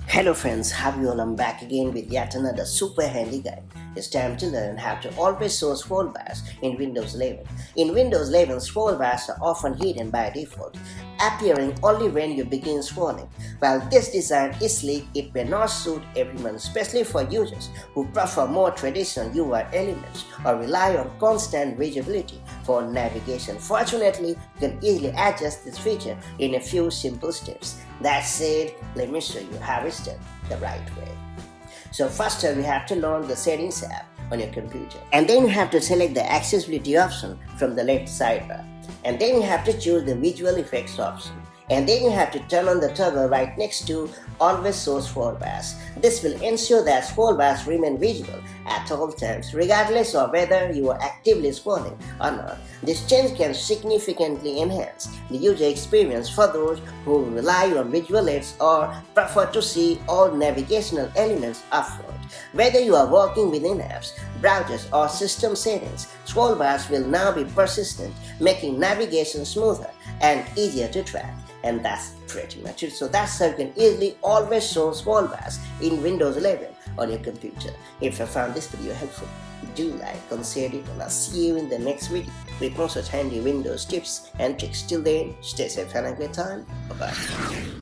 Hello friends, how are you all? I'm back again with yet another super handy guide. It's time to learn how to always show scroll bars in Windows 11. In Windows 11, scroll bars are often hidden by default, appearing only when you begin scrolling. While this design is sleek, it may not suit everyone, especially for users who prefer more traditional UI elements or rely on constant visibility for navigation. Fortunately, you can easily adjust this feature in a few simple steps. That said, let me show you how it's done the right way. So first we have to launch the settings app on your computer, and then you have to select the accessibility option from the left sidebar, and then you have to choose the visual effects option, and then you have to turn on the toggle right next to always show scroll bars. This will ensure that scroll bars remain visible at all times, regardless of whether you are actively scrolling or not. This change can significantly enhance the user experience for those who rely on visual aids or prefer to see all navigational elements upfront. Whether you are working within apps, browsers, or system settings, scroll bars will now be persistent, making navigation smoother and easier to track. And that's pretty much it. So that's how you can easily always show scroll bars in Windows 11 on your computer. If you found this video helpful, do like and share it, and I'll see you in the next video with more such handy Windows tips and tricks. Till then, stay safe and have a great time. Bye bye.